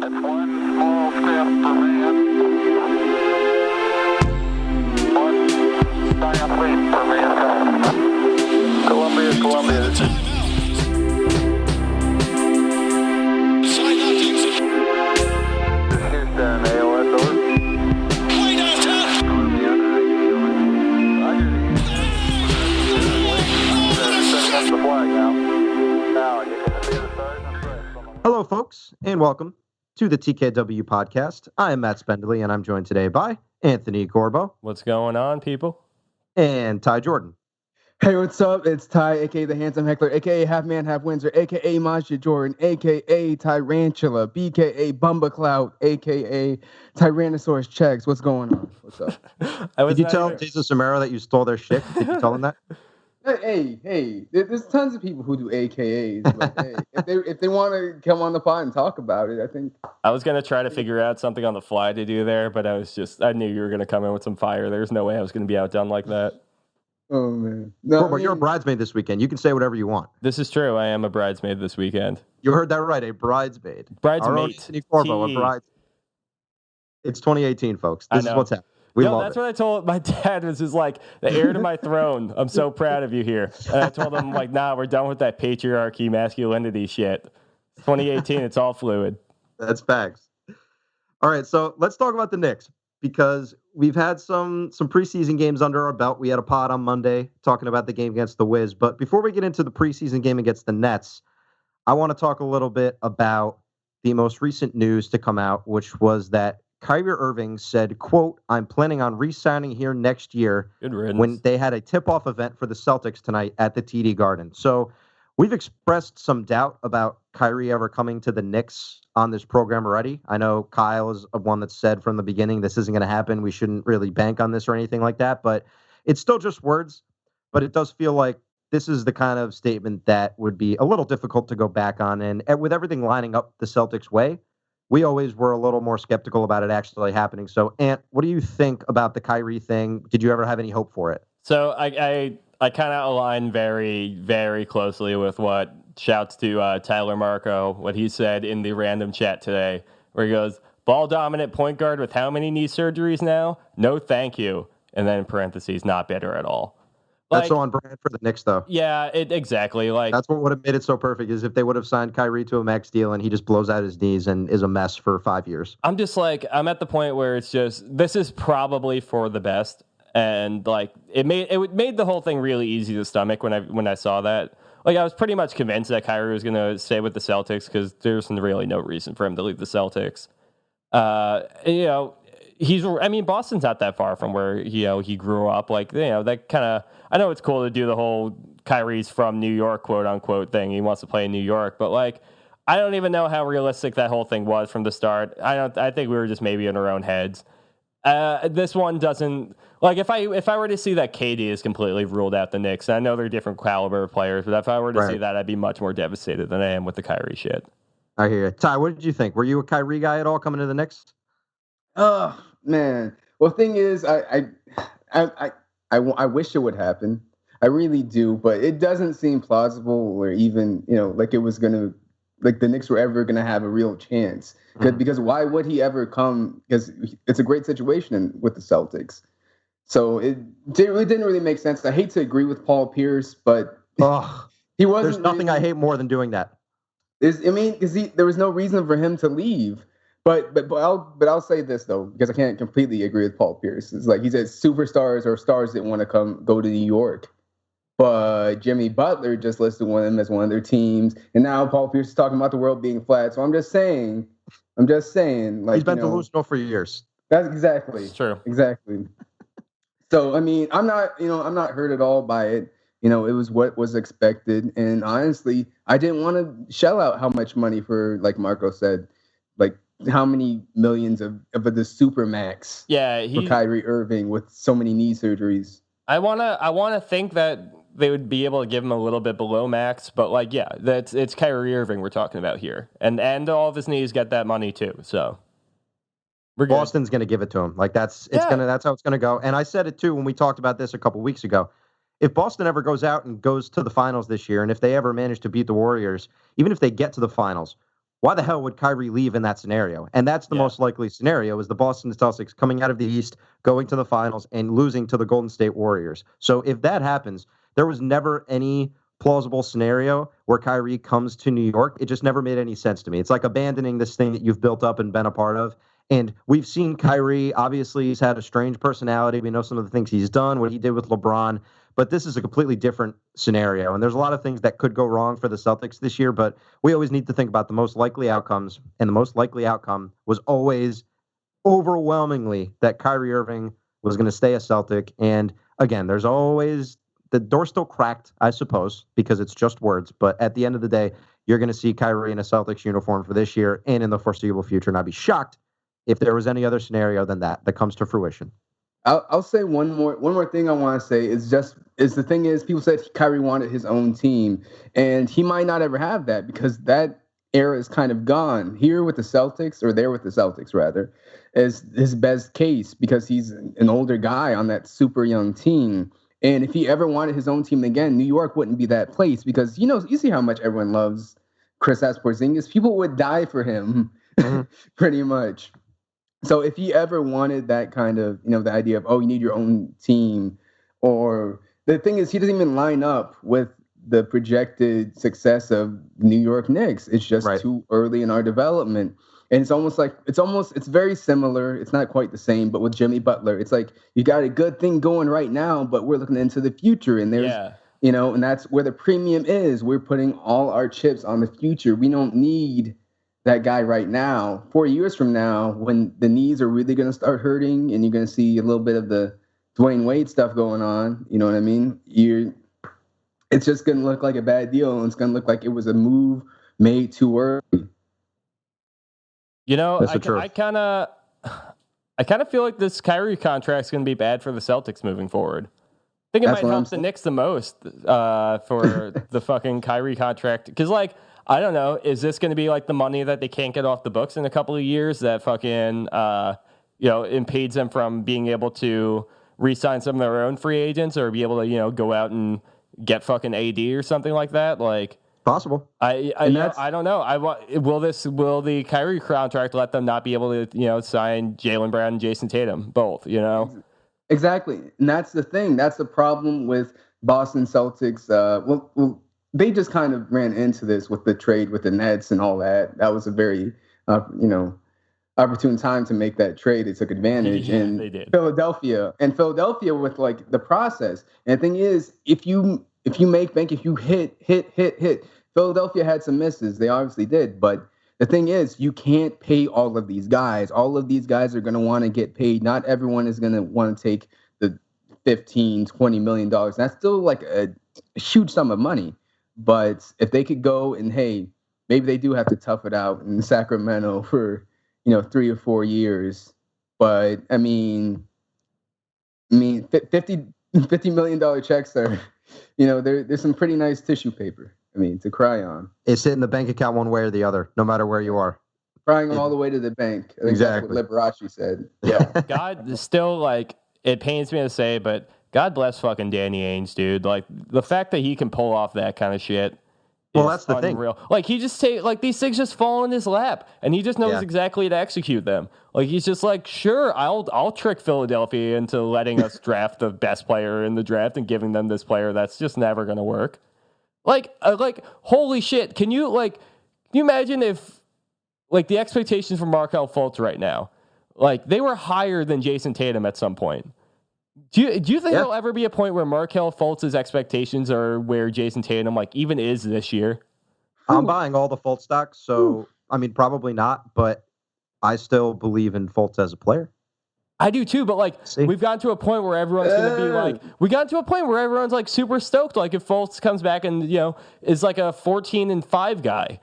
It's one small step for man, one giant leap for mankind. Columbia, this is Houston, AOS, over. Hello, folks, and welcome to the TKW Podcast. I am Matt Spendley, and I'm joined today by Anthony Corbo. What's going on, people? And Ty Jordan. Hey, what's up? It's Ty, a.k.a. the Handsome Heckler, a.k.a. Half Man, Half Windsor, a.k.a. Masha Jordan, a.k.a. Tyrantula, b.k.a. Bumba Clout, a.k.a. Tyrannosaurus Checks. What's going on? What's up? Did you tell Jason Samaro that you stole their shit? Did you tell him that? Hey, there's tons of people who do AKAs. But hey, if they want to come on the pod and talk about it, I think. I was going to try to figure out something on the fly to do there, but I knew you were going to come in with some fire. There's no way I was going to be outdone like that. Oh, man. No, Corbo, you're a bridesmaid this weekend. You can say whatever you want. This is true. I am a bridesmaid this weekend. You heard that right, a bridesmaid. Bridesmaid. Our own Anthony Corbo, a bride. It's 2018, folks. This is what's happening. That's what I told my dad. Was just like the heir to my throne. I'm so proud of you here. And I told him like, nah, we're done with that patriarchy, masculinity shit. 2018, it's all fluid. That's facts. All right, so let's talk about the Knicks because we've had some preseason games under our belt. We had a pod on Monday talking about the game against the Wiz. But before we get into the preseason game against the Nets, I want to talk a little bit about the most recent news to come out, which was that Kyrie Irving said, quote, I'm planning on re-signing here next year when they had a tip-off event for the Celtics tonight at the TD Garden. So we've expressed some doubt about Kyrie ever coming to the Knicks on this program already. I know Kyle is one that said from the beginning this isn't going to happen. We shouldn't really bank on this or anything like that. But it's still just words. But it does feel like this is the kind of statement that would be a little difficult to go back on. And with everything lining up the Celtics way, we always were a little more skeptical about it actually happening. So, Ant, what do you think about the Kyrie thing? Did you ever have any hope for it? So I kind of align very, very closely with what shouts to Tyler Marco, what he said in the random chat today, where he goes, ball dominant point guard with how many knee surgeries now? No, thank you. And then in parentheses, not better at all. That's so on brand for the Knicks, though. Yeah, exactly. Like that's what would have made it so perfect is if they would have signed Kyrie to a max deal and he just blows out his knees and is a mess for 5 years. I'm just like, I'm at the point where it's just, this is probably for the best. And like, it made the whole thing really easy to stomach when I saw that. Like, I was pretty much convinced that Kyrie was going to stay with the Celtics because there's really no reason for him to leave the Celtics. Boston's not that far from where, he grew up. Like, that kind of, I know it's cool to do the whole Kyrie's from New York, quote unquote thing. He wants to play in New York, but like, I don't even know how realistic that whole thing was from the start. I think we were just maybe in our own heads. This one doesn't, like, if I were to see that KD is completely ruled out the Knicks, and I know they're different caliber of players, but if I were to see that, I'd be much more devastated than I am with the Kyrie shit. I hear you. Ty, what did you think? Were you a Kyrie guy at all coming to the Knicks? Oh, man. Well, the thing is, I wish it would happen. I really do, but it doesn't seem plausible or even, like it was going to, like the Knicks were ever going to have a real chance. Because why would he ever come? Because it's a great situation with the Celtics. So it didn't really make sense. I hate to agree with Paul Pierce, but he wasn't. There's nothing I hate more than doing that. Because there was no reason for him to leave. But I'll say this though, because I can't completely agree with Paul Pierce. It's like he said superstars or stars didn't want to go to New York. But Jimmy Butler just listed them as one of their teams. And now Paul Pierce is talking about the world being flat. So I'm just saying, like, he's been delusional for years. That's exactly. It's true. Exactly. So, I'm not hurt at all by it. It was what was expected. And honestly, I didn't want to shell out how much money for, like Marco said, like how many millions of the super max for Kyrie Irving with so many knee surgeries. I wanna think that they would be able to give him a little bit below max, but like, yeah, it's Kyrie Irving we're talking about here, and all of his knees get that money too. So we're good. Boston's going to give it to him. Like that's how it's going to go. And I said it too when we talked about this a couple weeks ago. If Boston ever goes out and goes to the finals this year, and if they ever manage to beat the Warriors, even if they get to the finals, why the hell would Kyrie leave in that scenario? And that's the most likely scenario, is the Boston Celtics coming out of the East, going to the finals, and losing to the Golden State Warriors. So if that happens, there was never any plausible scenario where Kyrie comes to New York. It just never made any sense to me. It's like abandoning this thing that you've built up and been a part of. And we've seen Kyrie, obviously he's had a strange personality. We know some of the things he's done, what he did with LeBron, but this is a completely different scenario. And there's a lot of things that could go wrong for the Celtics this year, but we always need to think about the most likely outcomes. And the most likely outcome was always overwhelmingly that Kyrie Irving was going to stay a Celtic. And again, there's always the door still cracked, I suppose, because it's just words. But at the end of the day, you're going to see Kyrie in a Celtics uniform for this year and in the foreseeable future. And I'd be shocked if there was any other scenario than that comes to fruition. I'll say one more thing I want to say is the thing is, people said Kyrie wanted his own team, and he might not ever have that, because that era is kind of gone. Here with the Celtics, or there with the Celtics rather, is his best case, because he's an older guy on that super young team. And if he ever wanted his own team again, New York wouldn't be that place, because you see how much everyone loves Kristaps Porzingis. People would die for him, pretty much. So if he ever wanted that kind of, the idea of, you need your own team, or the thing is, he doesn't even line up with the projected success of New York Knicks. It's just too early in our development. And it's very similar. It's not quite the same, but with Jimmy Butler, it's like, you got a good thing going right now, but we're looking into the future. And there's, and that's where the premium is. We're putting all our chips on the future. We don't need that guy right now. 4 years from now, when the knees are really going to start hurting and you're going to see a little bit of the Dwayne Wade stuff going on, you know what I mean? It's just going to look like a bad deal, and it's going to look like it was a move made too early. I kind of feel like this Kyrie contract is going to be bad for the Celtics moving forward. I think it might help the Knicks the most for the fucking Kyrie contract, because I don't know, is this going to be like the money that they can't get off the books in a couple of years that fucking, impedes them from being able to re-sign some of their own free agents, or be able to, go out and get fucking AD or something like that? Possible. I don't know. Will the Kyrie contract let them not be able to, sign Jaylen Brown and Jason Tatum both, Exactly. And that's the thing. That's the problem with Boston Celtics. They just kind of ran into this with the trade with the Nets and all that. That was a very, opportune time to make that trade. They took advantage. And they did. Philadelphia with the process. And the thing is, if you make bank, if you hit, Philadelphia had some misses. They obviously did. But the thing is, you can't pay all of these guys. All of these guys are going to want to get paid. Not everyone is going to want to take the $15, $20 million. That's still like a huge sum of money. But if they could go and, hey, maybe they do have to tough it out in Sacramento for, 3 or 4 years. But I mean, $50 million checks are, there's some pretty nice tissue paper. To cry on. It's hitting the bank account one way or the other, no matter where you are. Crying all the way to the bank. I think exactly. That's what Liberace said. Yeah. God is still it pains me to say, but God bless fucking Danny Ainge, dude. The fact that he can pull off that kind of shit. Well, that's the unreal. Thing. He just these things just fall in his lap, and he just knows exactly to execute them. He's just sure, I'll trick Philadelphia into letting us draft the best player in the draft and giving them this player that's just never going to work. Holy shit! Can you imagine if the expectations for Markelle Fultz right now, they were higher than Jason Tatum at some point? Do you think there'll ever be a point where Markelle Fultz's expectations are where Jason Tatum even is this year? I'm buying all the Fultz stocks, so probably not, but I still believe in Fultz as a player. I do too, but we've gotten to a point where everyone's going to be super stoked. If Fultz comes back and is a 14-5 guy,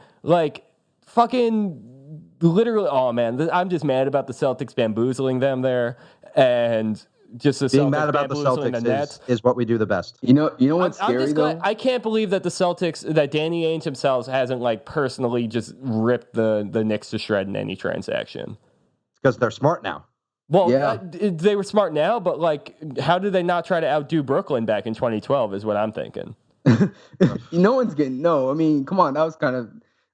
fucking literally. Oh man, I'm just mad about the Celtics bamboozling them there, and just the being Celtics mad about the Celtics is what we do the best. You know what's scary though? I can't believe that the Celtics, that Danny Ainge himself hasn't personally just ripped the Knicks to shred in any transaction. It's because they're smart now. Well, they were smart now, but how did they not try to outdo Brooklyn back in 2012 is what I'm thinking. No one's getting, come on. That was kind of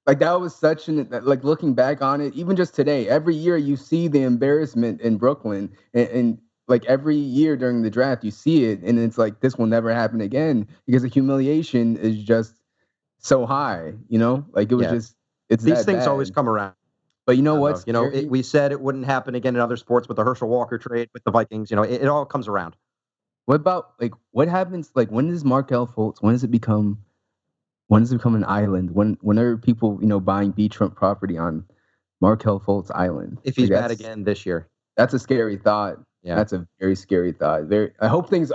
like that was such an like looking back on it, even just today, every year you see the embarrassment in Brooklyn, and like every year during the draft you see it, and it's like this will never happen again because the humiliation is just so high, like it was just it's these that things bad. always come around. But you know what? We said it wouldn't happen again in other sports with the Herschel Walker trade with the Vikings. It all comes around. What about like what happens? Like when does Markelle Fultz? When does it become an island? When are people buying beachfront property on Markelle Fultz Island? If he's bad again this year, that's a scary thought. Yeah, that's a very scary thought. I hope things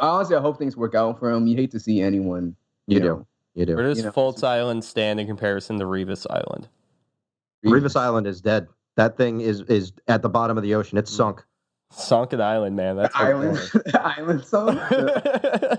work out for him. You hate to see anyone. You do. Where does Fultz Island stand in comparison to Revis Island? Revis Island is dead. That thing is at the bottom of the ocean. It's sunk. Sunken island, man. That's island sunk.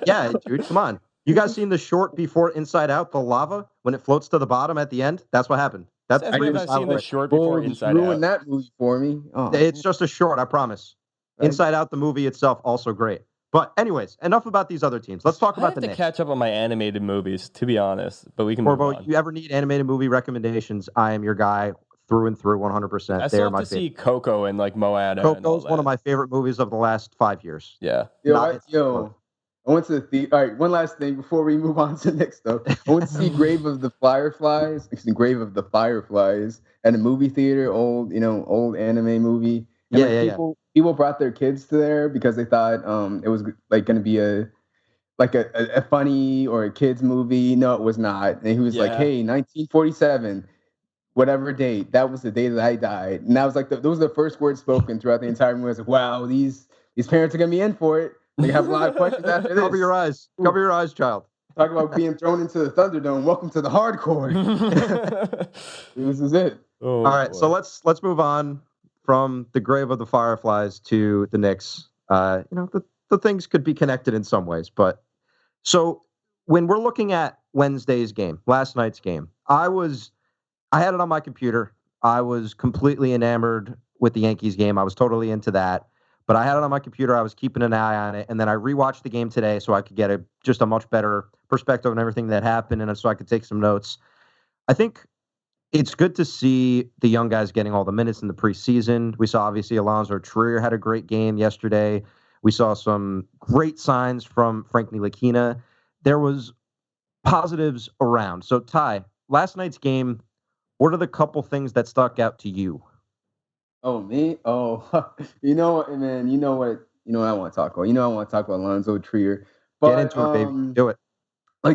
Yeah, dude, come on. You guys seen the short before Inside Out, the lava when it floats to the bottom at the end? That's what happened. That's I've seen the short before Inside Out. Ruined that movie for me. Oh. It's just a short, I promise. Right. Inside Out, the movie itself, also great. But anyways, enough about these other teams. Let's talk about the Knicks. I have to catch up on my animated movies, to be honest. But we can move on. If you ever need animated movie recommendations, I am your guy through and through, 100%. I still have to see Coco and like Moana. Coco's one of my favorite movies of the last 5 years. Yeah. I went to the theater. All right, one last thing before we move on to the next stuff. I went to see Grave of the Fireflies at a movie theater, old anime movie. And people brought their kids to there because they thought it was like going to be a funny or a kids movie. No, it was not. And he was like, "Hey, 1947, whatever date. That was the day that I died." And that was like those were the first words spoken throughout the entire movie. I was like, "Wow, these parents are going to be in for it. They have a lot of questions after this." Cover your eyes. Cover your eyes, child. Talk about being thrown into the Thunderdome. Welcome to the hardcore. This is it. All right, so let's move on from the Grave of the Fireflies to the Knicks. The things could be connected in some ways, but so when we're looking at Wednesday's game, last night's game, I had it on my computer. I was completely enamored with the Yankees game. I was totally into that. But I had it on my computer. I was keeping an eye on it. And then I rewatched the game today so I could get just a much better perspective on everything that happened and so I could take some notes. I think it's good to see the young guys getting all the minutes in the preseason. We saw, obviously, Alonza Trier had a great game yesterday. We saw some great signs from Ntilikina. There was positives around. So, Ty, last night's game, what are the couple things that stuck out to you? Oh, me? Oh, you know what, man? You know what I want to talk about? I want to talk about Alonza Trier. Get into it, baby. Do it.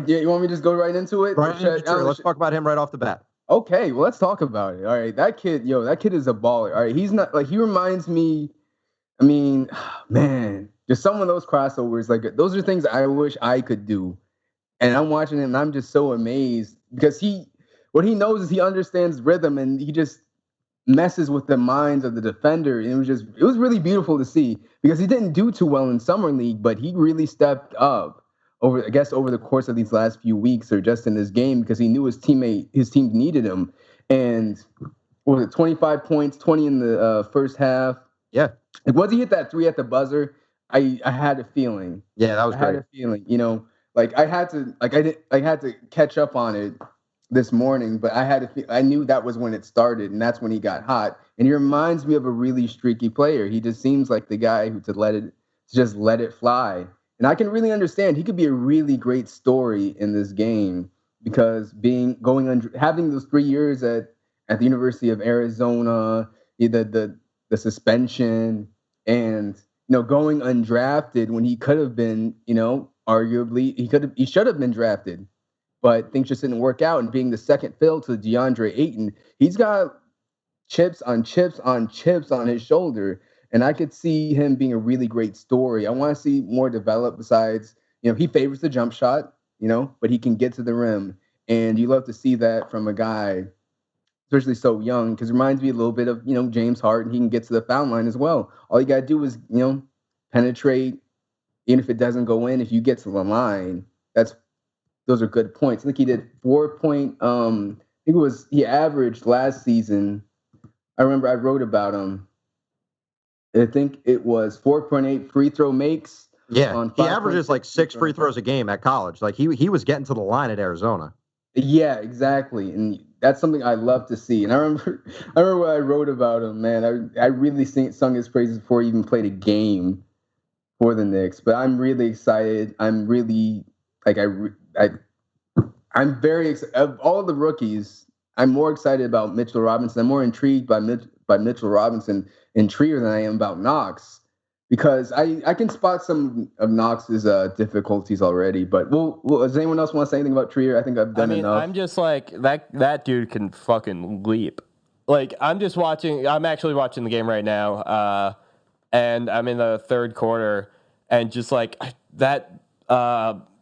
You want me to just go right into it? Right into it. Let's talk about him right off the bat. Okay, well, let's talk about it. All right, that kid is a baller. All right, he's not he reminds me. I mean, man, just some of those crossovers, like those are things I wish I could do. And I'm watching him, and I'm just so amazed because what he knows is he understands rhythm, and he just messes with the minds of the defender. And it was really beautiful to see because he didn't do too well in Summer League, but he really stepped up over the course of these last few weeks or just in this game because he knew his team needed him. And what was it, 25 points, 20 in the first half? Yeah. Like, once he hit that 3 at the buzzer, I had a feeling. Yeah, that was great. I had a feeling, I had to catch up on it this morning, but I knew that was when it started, and that's when he got hot. And he reminds me of a really streaky player. He just seems like the guy who just let it fly. And I can really understand he could be a really great story in this game because having those 3 years at the University of Arizona, the suspension, and going undrafted when he could have been, arguably he should have been drafted. But things just didn't work out. And being the second fill to DeAndre Ayton, he's got chips on chips on chips on his shoulder. And I could see him being a really great story. I want to see more develop besides, he favors the jump shot, but he can get to the rim. And you love to see that from a guy, especially so young, because it reminds me a little bit of, James Harden. He can get to the foul line as well. All you got to do is, penetrate. Even if it doesn't go in, if you get to the line, those are good points. I think he did 4 point. He averaged last season. I remember I wrote about him. I think it was 4.8 free throw makes. Yeah, he averages like 6 free throws a game at college. Like he was getting to the line at Arizona. Yeah, exactly. And that's something I love to see. And I remember what I wrote about him, man. I really sung his praises before he even played a game for the Knicks. But I'm really excited. I'm really I'm very excited. Of all the rookies, I'm more excited about Mitchell Robinson. I'm more intrigued by Mitchell Robinson and Trier than I am about Knox, because I can spot some of Knox's difficulties already. But does anyone else want to say anything about Trier? I think I've done enough. I'm just like that dude can fucking leap. Like I'm actually watching the game right now, and I'm in the third quarter, and just like that.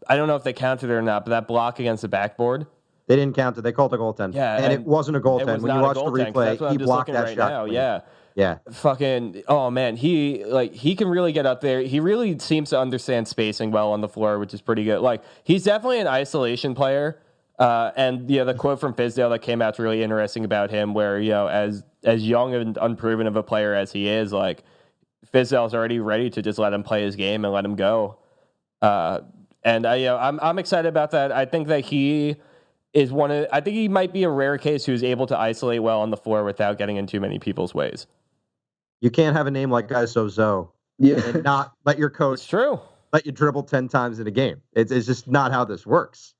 I don't know if they counted it or not, but that block against the backboard. They didn't count it. They called it a goaltend. Yeah, and it wasn't a goaltend. When you watch the replay, he blocked that shot. Now. Yeah. Yeah. Fucking, oh man, he can really get up there. He really seems to understand spacing well on the floor, which is pretty good. Like, he's definitely an isolation player. And the quote from Fizdale that came out is really interesting about him, where, as young and unproven of a player as he is, like, Fizdale's already ready to just let him play his game and let him go. And I'm excited about that. I think that he is I think he might be a rare case who's able to isolate well on the floor without getting in too many people's ways. You can't have a name like ISO and not let your coach let you dribble 10 times in a game. It's just not how this works.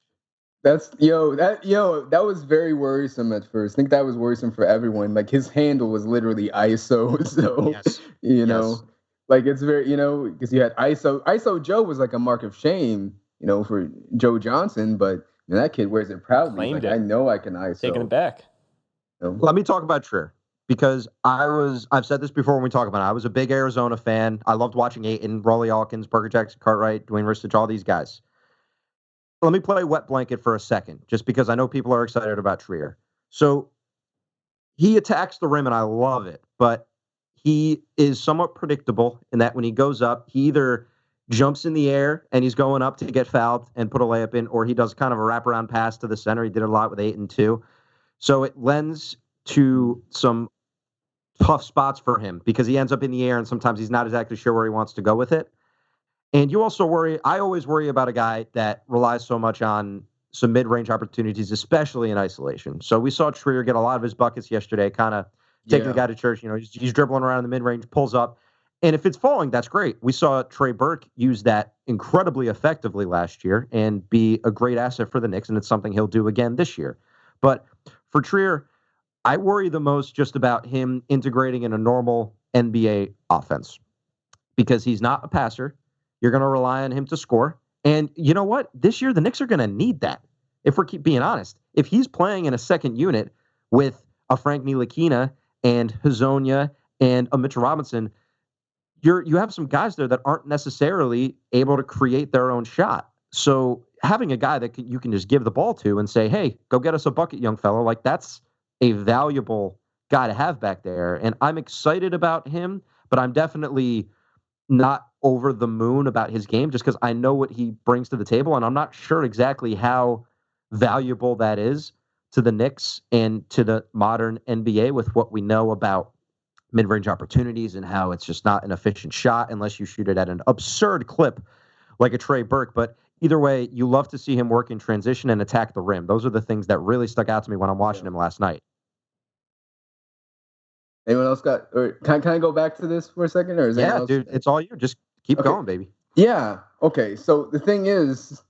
That was very worrisome at first. I think that was worrisome for everyone. Like, his handle was literally ISO. So, yes. Like, it's very, because you had ISO Joe was like a mark of shame, for Joe Johnson, but that kid wears it proudly. Like, I know I can ISO. Taking it back. Let me talk about Trier, because I've said this before when we talk about it. I was a big Arizona fan. I loved watching Ayton, Rollie Hawkins, Parker Jackson Cartwright, Dwayne Ristich, all these guys. Let me play wet blanket for a second, just because I know people are excited about Trier. So he attacks the rim, and I love it, but he is somewhat predictable in that when he goes up, he either jumps in the air and he's going up to get fouled and put a layup in, or he does kind of a wraparound pass to the center. He did a lot with Ayton too. So it lends to some tough spots for him because he ends up in the air and sometimes he's not exactly sure where he wants to go with it. And you also I always worry about a guy that relies so much on some mid-range opportunities, especially in isolation. So we saw Trier get a lot of his buckets yesterday, kind of taking the guy to church. He's dribbling around in the mid-range, pulls up. And if it's falling, that's great. We saw Trey Burke use that incredibly effectively last year and be a great asset for the Knicks, and it's something he'll do again this year. But for Trier, I worry the most just about him integrating in a normal NBA offense because he's not a passer. You're going to rely on him to score. And you know what? This year, the Knicks are going to need that. If we're being honest, if he's playing in a second unit with a Frank Ntilikina and Hezonia and a Mitchell Robinson, you have some guys there that aren't necessarily able to create their own shot. So having a guy that you can just give the ball to and say, hey, go get us a bucket, young fellow, like that's a valuable guy to have back there. And I'm excited about him, but I'm definitely not over the moon about his game just because I know what he brings to the table, and I'm not sure exactly how valuable that is to the Knicks and to the modern NBA with what we know about mid-range opportunities and how it's just not an efficient shot unless you shoot it at an absurd clip like a Trey Burke. But either way, you love to see him work in transition and attack the rim. Those are the things that really stuck out to me when I'm watching him last night. Anyone else or can I go back to this for a second? Or is dude, it's all you. Just keep going, baby. Yeah. Okay. So the thing is,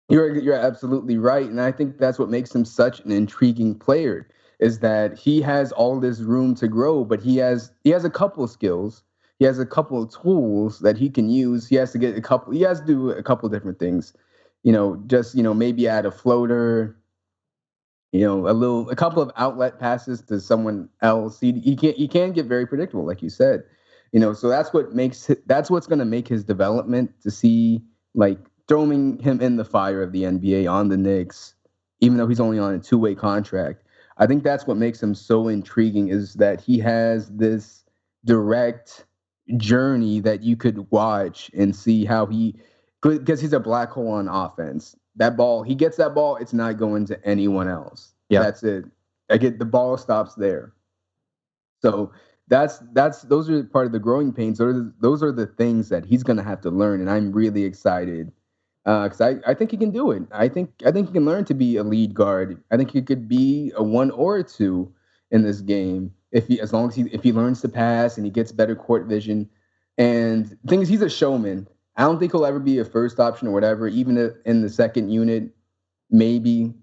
you're absolutely right, and I think that's what makes him such an intriguing player. Is that he has all this room to grow, but he has a couple of skills. He has a couple of tools that he can use. He has to do a couple of different things. Maybe add a floater, a couple of outlet passes to someone else. He can get very predictable, like you said. So that's what's going to make his development to see, like, throwing him in the fire of the NBA on the Knicks, even though he's only on a 2-way contract. I think that's what makes him so intriguing, is that he has this direct journey that you could watch and see how because he's a black hole on offense. He gets that ball, it's not going to anyone else. Yeah. That's it. The ball stops there. So those are part of the growing pains. Those are the things that he's going to have to learn. And I'm really excited Because I think he can do it. I think he can learn to be a lead guard. I think he could be a 1 or a 2 in this game as long as he learns to pass and he gets better court vision. And the thing is, he's a showman. I don't think he'll ever be a first option or whatever, even in the second unit, maybe.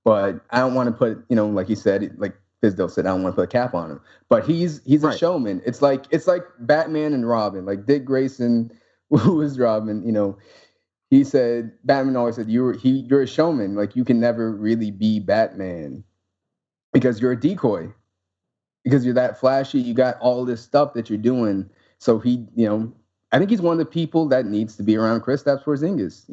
But I don't want to put, like he said, like Fizdale said, I don't want to put a cap on him. But he's a showman. It's like Batman and Robin, like Dick Grayson, who was Robin. He said Batman always said you're a showman. Like you can never really be Batman because you're a decoy. Because you're that flashy, you got all this stuff that you're doing. So I think he's one of the people that needs to be around Kristaps Porzingis,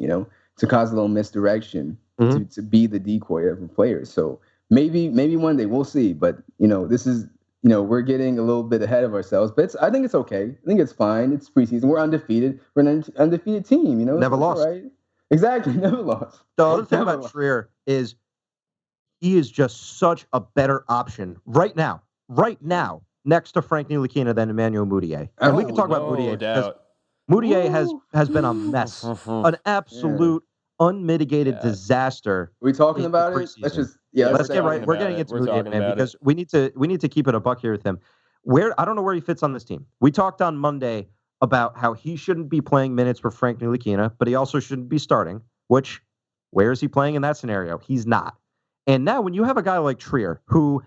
to cause a little misdirection, to be the decoy of the players. So maybe one day we'll see. But this is we're getting a little bit ahead of ourselves. But I think it's okay. I think it's fine. It's preseason. We're undefeated. We're an undefeated team. Never lost. Right? Exactly, never lost. The other thing about Trier is he is just such a better option right now, next to Frank Ntilikina than Emmanuel Mudiay. And we can talk about Mudiay because Mudiay has been a mess, an absolute unmitigated disaster. Are we talking about it? Let's get right. We're getting into Mudiay, man, because we need to keep it a buck here with him. I don't know where he fits on this team. We talked on Monday about how he shouldn't be playing minutes for Frank Ntilikina, but he also shouldn't be starting. Which, where is he playing in that scenario? He's not. And now when you have a guy like Trier, who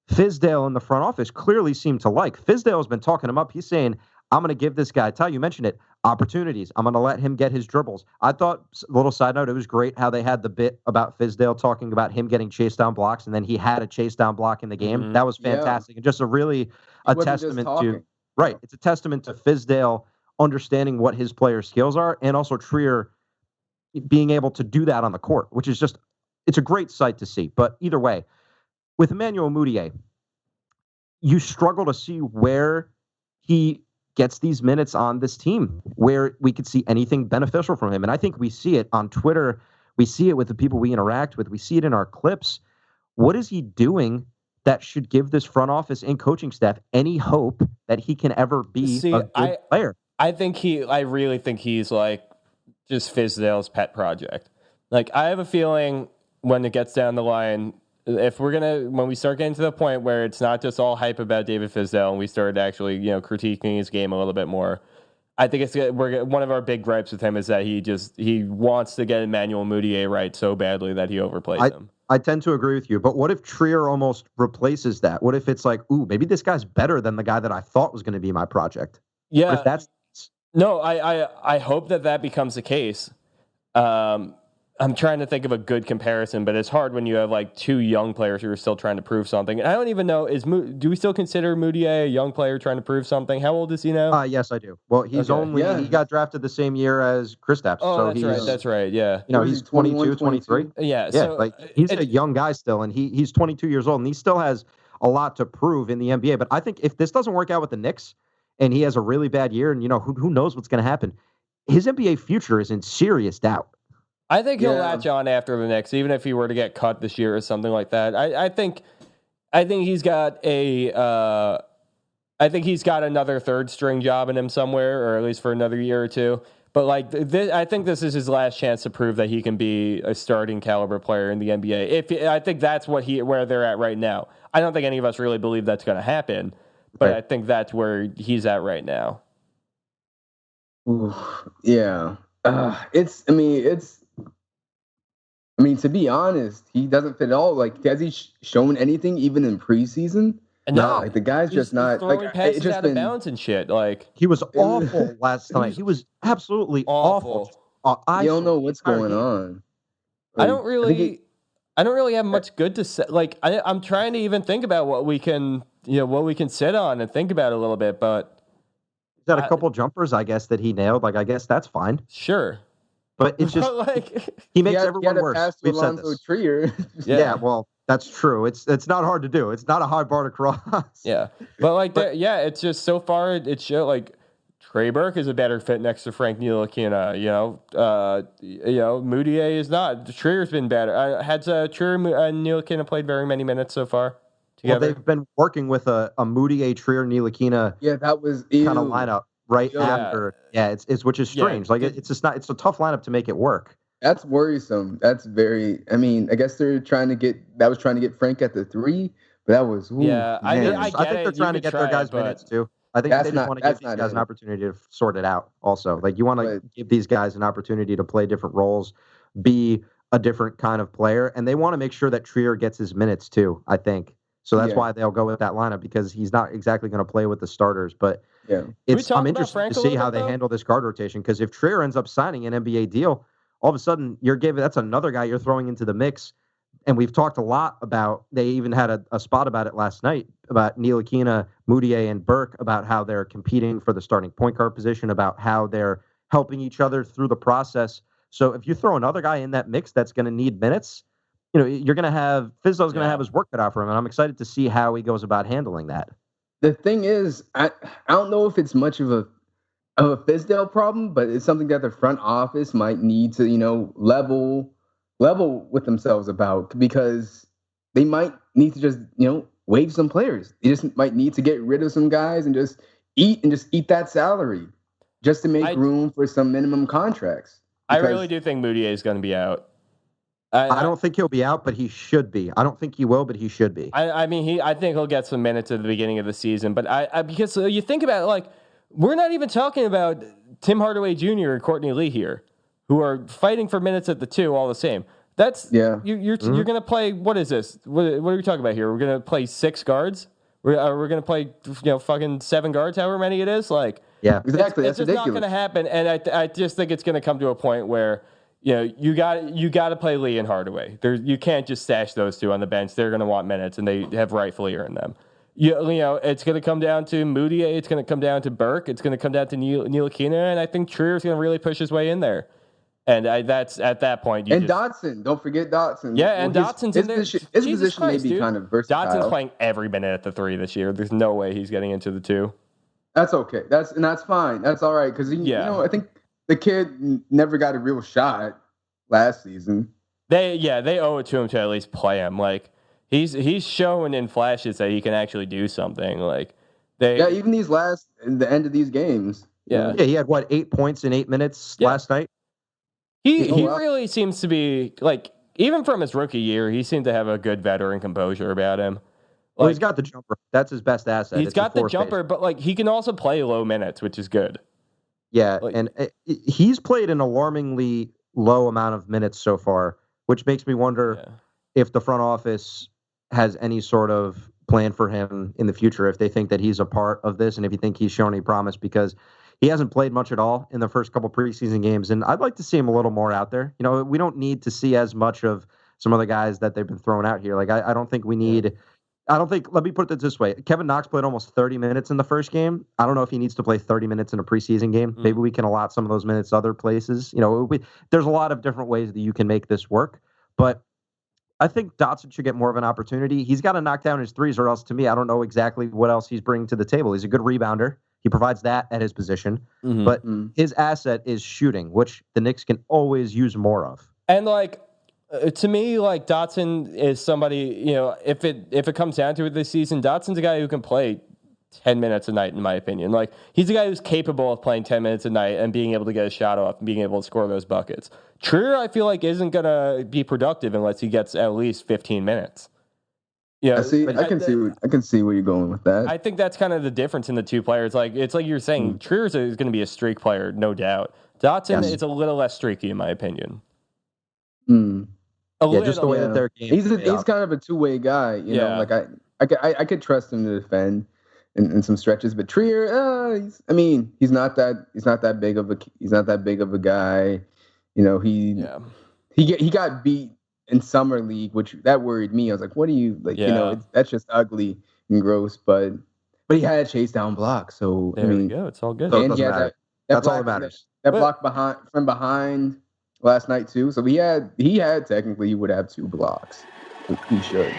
Fizdale in the front office clearly seemed to like. Fizdale has been talking him up. He's saying, I'm going to give this guy, Ty, you mentioned it, opportunities. I'm going to let him get his dribbles. I thought, little side note, it was great how they had the bit about Fizdale talking about him getting chased down blocks, and then he had a chase down block in the game. Mm-hmm. That was fantastic. And just a testament to, right, it's a testament to Fizdale understanding what his player skills are, and also Trier being able to do that on the court, which is it's a great sight to see. But either way, with Emmanuel Mudiay, you struggle to see where he gets these minutes on this team, where we could see anything beneficial from him. And I think we see it on Twitter. We see it with the people we interact with. We see it in our clips. What is he doing that should give this front office and coaching staff any hope that he can ever be a good player? I really think he's like just Fizdale's pet project. Like, I have a feeling when it gets down the line, when we start getting to the point where it's not just all hype about David Fizdale and we start actually, critiquing his game a little bit more, I think one of our big gripes with him is that he wants to get Emmanuel Mudiay right so badly that he overplays him. I tend to agree with you, but what if Trier almost replaces that? What if it's like, ooh, maybe this guy's better than the guy that I thought was going to be my project? Yeah. What if that's... No, I hope that becomes the case. I'm trying to think of a good comparison, but it's hard when you have like two young players who are still trying to prove something. And I don't even know, do we still consider Mudiay a young player trying to prove something? How old is he now? Yes, I do. Well, he got drafted the same year as Kristaps. Oh, so that's right. Yeah. He's 22, 23. Yeah. So like he's a young guy still, and he's 22 years old, and he still has a lot to prove in the NBA. But I think if this doesn't work out with the Knicks and he has a really bad year, and who knows what's going to happen, his NBA future is in serious doubt. I think he'll latch on after the Knicks, even if he were to get cut this year or something like that. I think he's got another third string job in him somewhere, or at least for another year or two. But I think this is his last chance to prove that he can be a starting caliber player in the NBA. I think that's where they're at right now. I don't think any of us really believe that's going to happen, but I think that's where he's at right now. Ooh, yeah, to be honest, he doesn't fit at all. Like, has he shown anything even in preseason? No, the guy's just not like passes out of bounds and shit. Like, he was awful last night. He was absolutely awful. You don't know what's going on. Like, I don't really have much good to say. Like, I'm trying to even think about what we can sit on and think about a little bit. But he's got a couple jumpers, I guess, that he nailed. Like, I guess that's fine. Sure. But it's just he makes everyone worse. Pass to Alonza Trier. Yeah, well, that's true. It's not hard to do. It's not a high bar to cross. Yeah, but it's just so far it shows like Trey Burke is a better fit next to Frank Ntilikina. Mudiay is not. Trier's been better. Has Trier and Ntilikina played very many minutes so far together? Well, they've been working with a Mudiay, Trier, Ntilikina. Yeah, that was kind of lineup. Right after, it's which is strange. Like it's just not. It's a tough lineup to make it work. That's worrisome. That's very. I mean, I guess they're trying to get Frank at the 3, but that was. Ooh, Yeah, I man. mean, I think they're trying to get their guys minutes too. I think they just want to give these guys an opportunity to sort it out. Also, like you want to give these guys an opportunity to play different roles, be a different kind of player, and they want to make sure that Trier gets his minutes too. I think so. That's why they'll go with that lineup because he's not exactly going to play with the starters, but. Yeah, I'm interested to see how they handle this guard rotation because if Trier ends up signing an NBA deal, all of a sudden that's another guy you're throwing into the mix. And we've talked a lot about, they even had a spot about it last night, about Ntilikina, Mudiay, and Burke, about how they're competing for the starting point guard position, about how they're helping each other through the process. So if you throw another guy in that mix that's going to need minutes, you're going to have, Fizdale's going to have his work cut out for him. And I'm excited to see how he goes about handling that. The thing is, I don't know if it's much of a Fizdale problem, but it's something that the front office might need to, level with themselves about because they might need to just, waive some players. They just might need to get rid of some guys and just eat that salary just to make room for some minimum contracts. I really do think Mudiay is going to be out. I don't think he'll be out, but he should be. I don't think he will, but he should be. I think he'll get some minutes at the beginning of the season. But because you think about it, like we're not even talking about Tim Hardaway Jr. and Courtney Lee here, who are fighting for minutes at the 2 all the same. That's you're going to play. What is this? What are we talking about here? We're going to play 6 guards. We're going to play fucking 7 guards, however many it is. Like exactly. It's just not going to happen. And I just think it's going to come to a point where. You got to play Lee and Hardaway. You can't just stash those 2 on the bench. They're going to want minutes, and they have rightfully earned them. It's going to come down to Mudiay. It's going to come down to Burke. It's going to come down to Ntilikina, and I think Trier's going to really push his way in there. And that's at that point. Dotson, don't forget Dotson. Yeah, and Dotson's in there. His position may be kind of versatile. Dotson's playing every minute at the 3 this year. There's no way he's getting into the 2. That's okay. That's fine. That's all right because I think. The kid never got a real shot last season. They owe it to him to at least play him. Like he's showing in flashes that he can actually do something. Like even the end of these games. Yeah, he had 8 points in 8 minutes last night. He really seems to be like even from his rookie year, he seemed to have a good veteran composure about him. Well, he's got the jumper. That's his best asset. He's got the jumper, but he can also play low minutes, which is good. Yeah, and he's played an alarmingly low amount of minutes so far, which makes me wonder if the front office has any sort of plan for him in the future, if they think that he's a part of this and if you think he's shown any promise, because he hasn't played much at all in the first couple preseason games, and I'd like to see him a little more out there. We don't need to see as much of some of the guys that they've been throwing out here. Like, I don't think we need... let me put it this way. Kevin Knox played almost 30 minutes in the first game. I don't know if he needs to play 30 minutes in a preseason game. Maybe we can allot some of those minutes other places. There's a lot of different ways that you can make this work. But I think Dotson should get more of an opportunity. He's got to knock down his threes, or else, to me, I don't know exactly what else he's bringing to the table. He's a good rebounder. He provides that at his position. Mm-hmm. But his asset is shooting, which the Knicks can always use more of. And, to me, Dotson is somebody, if it comes down to it this season, Dotson's a guy who can play 10 minutes a night, in my opinion. He's a guy who's capable of playing 10 minutes a night and being able to get a shot off and being able to score those buckets. Trier, I feel like, isn't going to be productive unless he gets at least 15 minutes. I can see where you're going with that. I think that's kind of the difference in the 2 players. It's like you're saying, Trier is going to be a streak player, no doubt. Dotson is a little less streaky, in my opinion. Just the way that they're game. He's kind of a 2-way guy, you know. I could trust him to defend in some stretches, but Trier, he's not that big of a guy. He got beat in summer league, which that worried me. I was like, what do you that's just ugly and gross. But he had a chase down block, so there you go. It's all good. And he had that's all that matters. That block from behind. Last night too, so he had technically he would have 2 blocks. He should.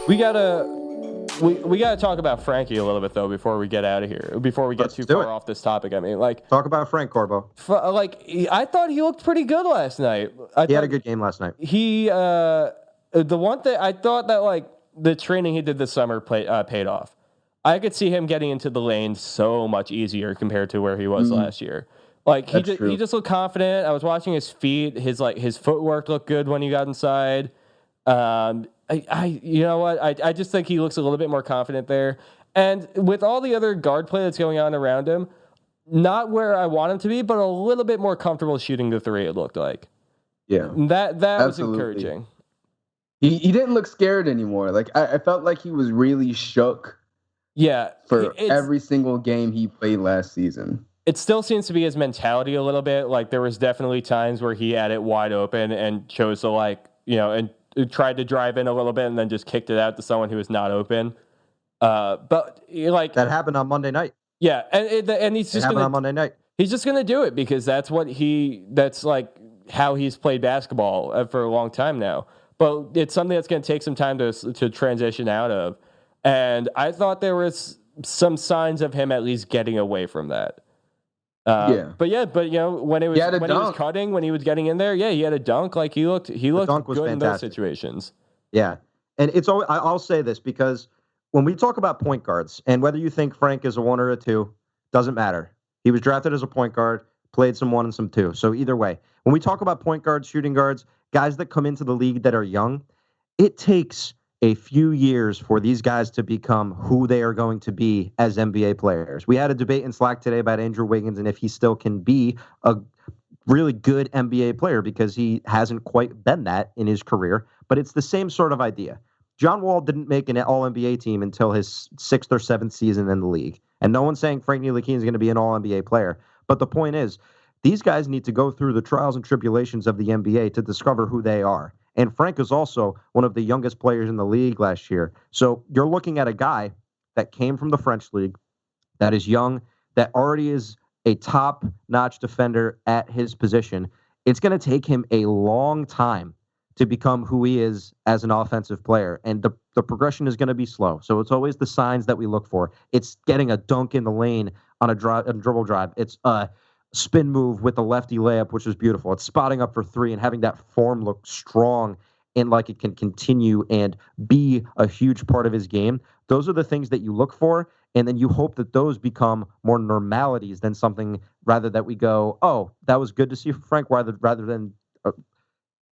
We gotta talk about Frankie a little bit though before we get out of here. Before we get Let's too do far it. off this topic, I mean, like, Talk about Frank Corbo. I thought he looked pretty good last night. He had a good game last night. The one thing I thought that like the training he did this summer paid off. I could see him getting into the lane so much easier compared to where he was last year. Like he just looked confident. I was watching his feet. His footwork looked good when he got inside. You know what? I just think he looks a little bit more confident there. And with all the other guard play that's going on around him, not where I want him to be, but a little bit more comfortable shooting the three, it looked like. Yeah. That was encouraging. He didn't look scared anymore. Like I felt like he was really shook. Yeah. For every single game he played last season. It still seems to be his mentality a little bit. Like there was definitely times where he had it wide open and chose to and tried to drive in a little bit and then just kicked it out to someone who was not open. But like that happened on Monday night. Yeah, and he's just happened on Monday night. He's just gonna do it because that's like how he's played basketball for a long time now. But it's something that's gonna take some time to transition out of. And I thought there was some signs of him at least getting away from that. But when he was cutting, when he was getting in there, he had a dunk. Like he looked good fantastic in those situations. Yeah, and it's always, I'll say this because when we talk about point guards, and whether you think Frank is a 1 or a 2, doesn't matter. He was drafted as a point guard, played some 1 and some 2. So either way, when we talk about point guards, shooting guards, guys that come into the league that are young, it takes a few years for these guys to become who they are going to be as NBA players. We had a debate in Slack today about Andrew Wiggins and if he still can be a really good NBA player because he hasn't quite been that in his career, but it's the same sort of idea. John Wall didn't make an All-NBA team until his 6th or 7th season in the league. And no one's saying Frank Ntilikina is going to be an All-NBA player. But the point is, these guys need to go through the trials and tribulations of the NBA to discover who they are. And Frank is also one of the youngest players in the league last year. So you're looking at a guy that came from the French league, that is young, that already is a top-notch defender at his position. It's going to take him a long time to become who he is as an offensive player. And the progression is going to be slow. So it's always the signs that we look for. It's getting a dunk in the lane on a dribble drive. It's a spin move with a lefty layup, which is beautiful. It's spotting up for 3 and having that form look strong and like it can continue and be a huge part of his game. Those are the things that you look for. And then you hope that those become more normalities than something rather that we go, oh, that was good to see Frank rather than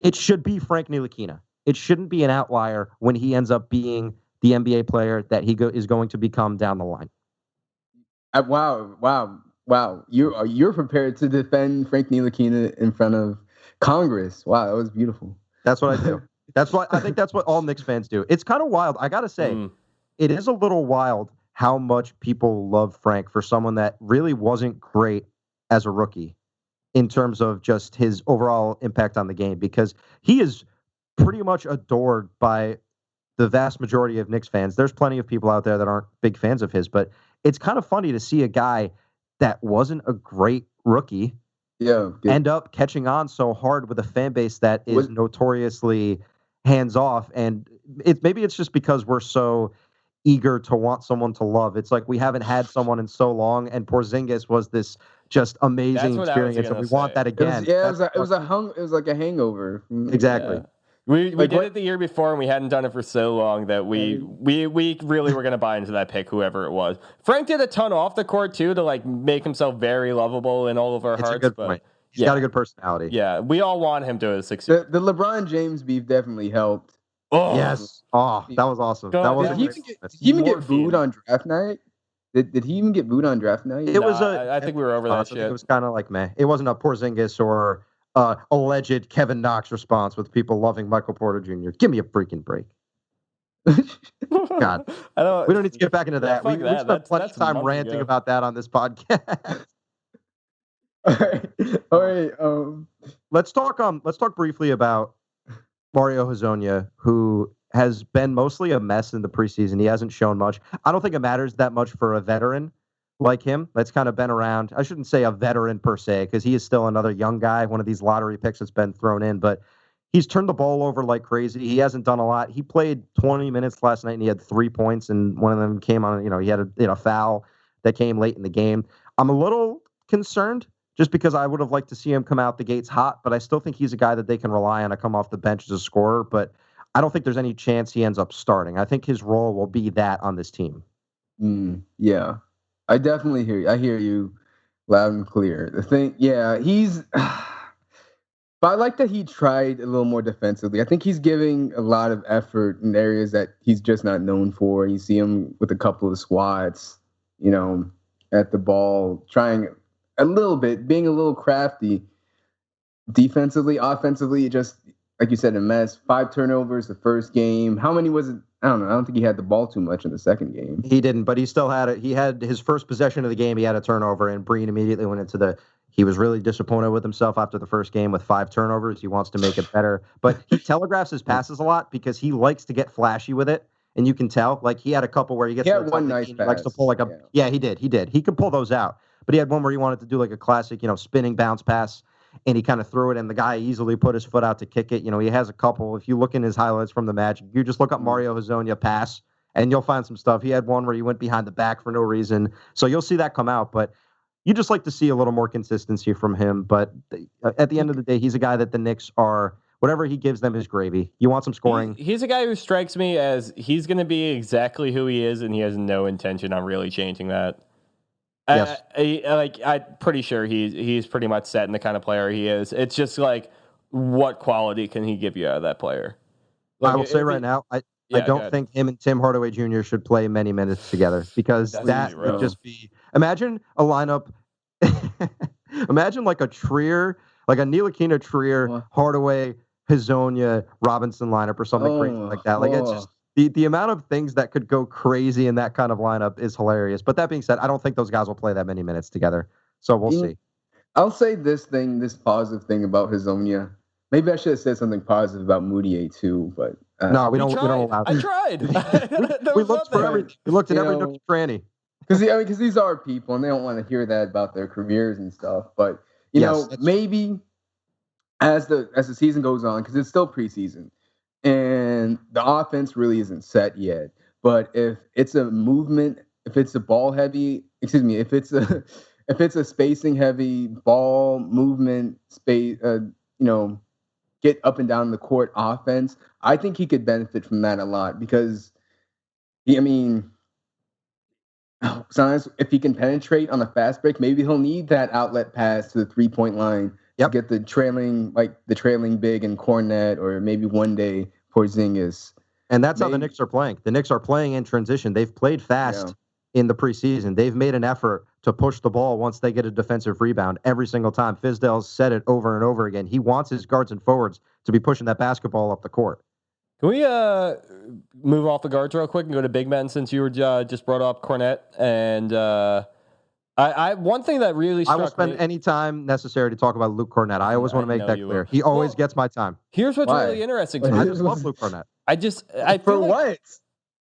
it should be Frank Ntilikina. It shouldn't be an outlier when he ends up being the NBA player that he is going to become down the line. Wow. You're prepared to defend Frank Ntilikina in front of Congress. Wow, that was beautiful. That's what I do. I think that's what all Knicks fans do. It's kind of wild. I got to say, It is a little wild how much people love Frank for someone that really wasn't great as a rookie in terms of just his overall impact on the game, because he is pretty much adored by the vast majority of Knicks fans. There's plenty of people out there that aren't big fans of his, but it's kind of funny to see a guy that wasn't a great rookie end up catching on so hard with a fan base that is notoriously hands-off. And maybe it's just because we're so eager to want someone to love. It's like we haven't had someone in so long, and Porzingis was this just amazing experience, and we want that again. It was like a hangover. Exactly. Yeah. We did it the year before, and we hadn't done it for so long that we really were going to buy into that pick, whoever it was. Frank did a ton off the court, too, to like make himself very lovable in all of our hearts. A good point. He's got a good personality. Yeah, we all want him to succeed. The LeBron James beef definitely helped. Oh, yes. Oh, that was awesome. Did he even get booed on draft night? Did he even get booed on draft night? I think we were over that shit. It was kind of like meh. It wasn't a Porzingis or alleged Kevin Knox response with people loving Michael Porter Jr. Give me a freaking break. God, we don't need to get back into that. We spent plenty of time ranting about that on this podcast. All right. Let's talk briefly about Mario Hezonia, who has been mostly a mess in the preseason. He hasn't shown much. I don't think it matters that much for a veteran like him that's kind of been around. I shouldn't say a veteran per se, because he is still another young guy, one of these lottery picks that's been thrown in, but he's turned the ball over like crazy. He hasn't done a lot. He played 20 minutes last night and he had 3 points, and one of them came on, he had a foul that came late in the game. I'm a little concerned just because I would have liked to see him come out the gates hot, but I still think he's a guy that they can rely on to come off the bench as a scorer, but I don't think there's any chance he ends up starting. I think his role will be that on this team. Yeah, I definitely hear you. I hear you loud and clear. The thing, he's... But I like that he tried a little more defensively. I think he's giving a lot of effort in areas that he's just not known for. You see him with a couple of squats, at the ball, trying a little bit, being a little crafty. Defensively, offensively, just like you said, a mess. 5 turnovers the first game. How many was it? I don't know. I don't think he had the ball too much in the second game. He didn't, but he still had it. He had his first possession of the game. He had a turnover, and Breen immediately went into he was really disappointed with himself after the first game with 5 turnovers. He wants to make it better, but he telegraphs his passes a lot because he likes to get flashy with it. And you can tell, like he had a couple where he gets one nice pass. He likes to pull he did. He could pull those out, but he had one where he wanted to do like a classic, spinning bounce pass, and he kind of threw it, and the guy easily put his foot out to kick it. He has a couple. If you look in his highlights from the match, you just look up Mario Hezoonja pass, and you'll find some stuff. He had one where he went behind the back for no reason, so you'll see that come out, but you just like to see a little more consistency from him. But at the end of the day, he's a guy that the Knicks are, whatever he gives them is gravy. You want some scoring. He's a guy who strikes me as he's going to be exactly who he is, and he has no intention on really changing that. Yes. I'm pretty sure he's pretty much set in the kind of player he is. It's just like, what quality can he give you out of that player? I will say right now, I don't think him and Tim Hardaway Jr. should play many minutes together because that would just be. Imagine a lineup. Imagine like a Trier, like a Ntilikina, Trier, Hardaway, Hezonia, Robinson lineup or something crazy like that. Like it's just the amount of things that could go crazy in that kind of lineup is hilarious. But that being said, I don't think those guys will play that many minutes together. So we'll see. I'll say this positive thing about Hezonia. Maybe I should have said something positive about Mudiay too, but no, we don't allow that. I tried. we looked for everything. We looked at every nook and cranny. Because these are people, and they don't want to hear that about their careers and stuff. But maybe as the season goes on, because it's still preseason, and the offense really isn't set yet. But if it's a movement, if it's a ball heavy, if it's a spacing heavy ball movement space, get up and down the court offense, I think he could benefit from that a lot because, sometimes if he can penetrate on a fast break, maybe he'll need that outlet pass to the 3-point line to get the trailing big and Cornet, or maybe one day Porzingis. And that's how the Knicks are playing. The Knicks are playing in transition. They've played fast in the preseason. They've made an effort to push the ball once they get a defensive rebound every single time. Fizdale's said it over and over again. He wants his guards and forwards to be pushing that basketball up the court. Can we move off the guards real quick and go to big men since you were just brought up Cornet? And I one thing that really struck me... I will spend any time necessary to talk about Luke Cornet. I always want to make that clear. He always gets my time. Here's what's really interesting to me. I just love Luke Cornet. I feel like, what?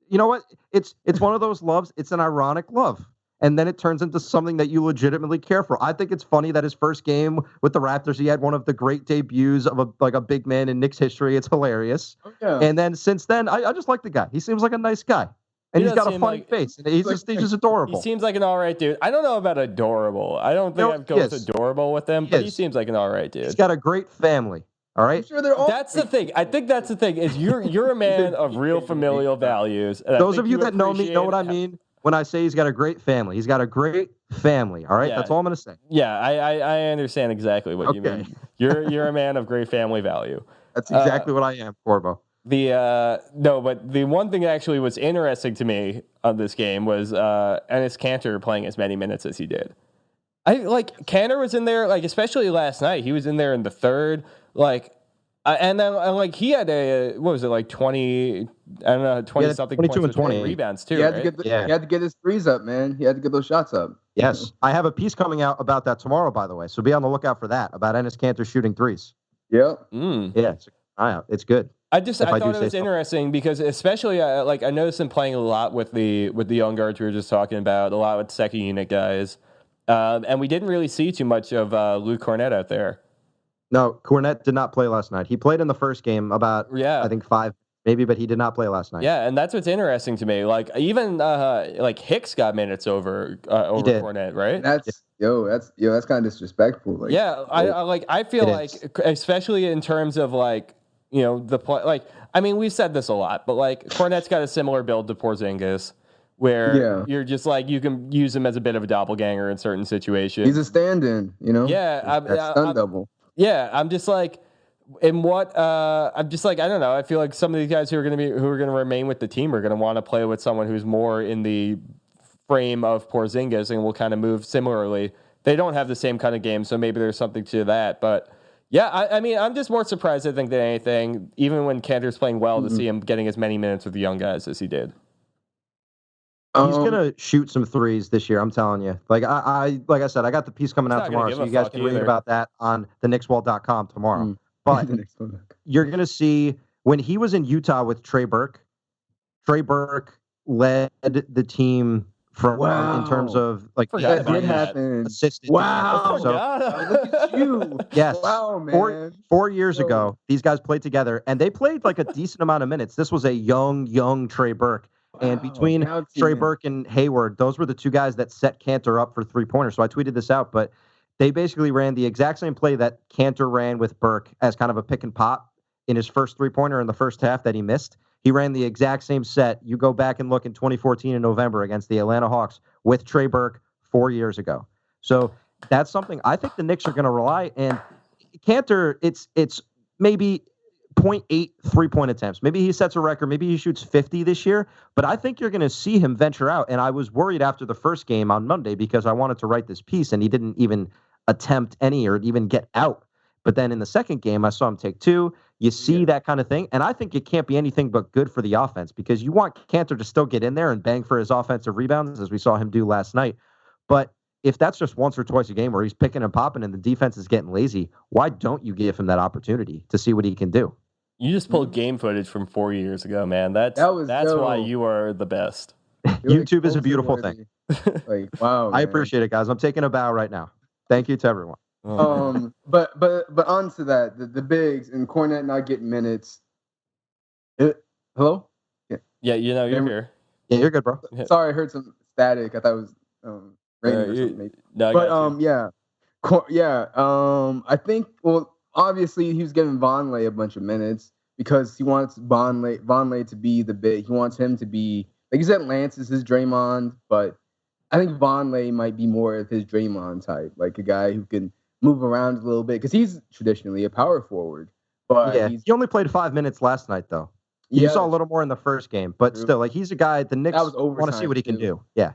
You know what? It's one of those loves. It's an ironic love. And then it turns into something that you legitimately care for. I think it's funny that his first game with the Raptors, he had one of the great debuts of a big man in Knicks history. It's hilarious. Yeah. And then since then, I just like the guy. He seems like a nice guy. And he's got a funny face. And he's just adorable. He seems like an all right dude. I don't know about adorable. I don't think I've gone adorable with him, but he seems like an all right dude. He's got a great family. All right. I'm sure they're all that's the thing. I think that's the thing is you're a man of real familial values. Those of you that know me know what I mean when I say he's got a great family. He's got a great family. All right. Yeah. That's all I'm going to say. Yeah, I understand exactly what you mean. You're a man of great family value. That's exactly what I am, Corbo. But the one thing that actually was interesting to me on this game was Enes Kanter playing as many minutes as he did. Kanter was in there, especially last night. He was in there in the third, and then he had a 20, I don't know, 20 something 22 points and 20 rebounds too. He had to get his threes up, man. He had to get those shots up. Yes, I have a piece coming out about that tomorrow, by the way. So be on the lookout for that about Enes Kanter shooting threes. Yep. Yeah, it's good. I thought it was interesting because especially I noticed him playing a lot with the young guards we were just talking about, a lot with second unit guys, and we didn't really see too much of Luke Cornet out there. No, Cornette did not play last night. He played in the first game about, I think 5 maybe, but he did not play last night. Yeah, and that's what's interesting to me. Like even like Hicks got minutes over Cornette, right? That's kind of disrespectful. Like, I feel like, especially in terms of like, you know, the play. Like, I mean, we've said this a lot, but like Cornette's got a similar build to Porzingis, where you're just like you can use him as a bit of a doppelganger in certain situations. He's a stand-in, you know. Yeah, stunt double. Yeah, I'm just like. And what I'm just like, I don't know. I feel like some of these guys who are going to remain with the team are going to want to play with someone who's more in the frame of Porzingis and will kind of move similarly. They don't have the same kind of game, so maybe there's something to that. But yeah, I mean, I'm just more surprised, I think, than anything, even when Kanter's playing well, to see him getting as many minutes with the young guys as he did. He's gonna shoot some threes this year. I'm telling you. Like I said, I got the piece coming out tomorrow, so you guys can read about that on theknickswall.com tomorrow. But you're going to see when he was in Utah with Trey Burke led the team from in terms of like assisted. Wow. So, look at you. Yes. Wow, man. 4 years ago, these guys played together and they played like a decent amount of minutes. This was a young Trey Burke. Wow, and between Trey Burke and Hayward, those were the two guys that set Kanter up for 3-pointers. So I tweeted this out, but they basically ran the exact same play that Kanter ran with Burke as kind of a pick and pop in his first 3-pointer in the first half that he missed. He ran the exact same set. You go back and look in 2014 in November against the Atlanta Hawks with Trey Burke 4 years ago. So that's something I think the Knicks are going to rely. And Kanter, it's maybe 0.8 3-point attempts. Maybe he sets a record. Maybe he shoots 50 this year. But I think you're going to see him venture out. And I was worried after the first game on Monday because I wanted to write this piece and he didn't even attempt any or even get out. But then in the second game, I saw him take 2. You see that kind of thing. And I think it can't be anything but good for the offense because you want Kanter to still get in there and bang for his offensive rebounds as we saw him do last night. But if that's just once or twice a game where he's picking and popping and the defense is getting lazy, why don't you give him that opportunity to see what he can do? You just pulled game footage from 4 years ago, man. That's why you are the best. YouTube is a beautiful thing. Like, wow. I appreciate it, guys. I'm taking a bow right now. Thank you to everyone. But on to that, the bigs and Cornette not getting minutes. Hello? Yeah, you know, you're here. Yeah, you're good, bro. Sorry, I heard some static. I thought it was raining or something. No, I think, well, obviously he was giving Vonleh a bunch of minutes because he wants Vonleh to be the big. He wants him to be, like you said, Lance is his Draymond, but I think Vonleh might be more of his Draymond type, like a guy who can move around a little bit because he's traditionally a power forward. But he only played 5 minutes last night, though. You saw a little more in the first game, but still, like he's a guy the Knicks want to see what he can do. Yeah.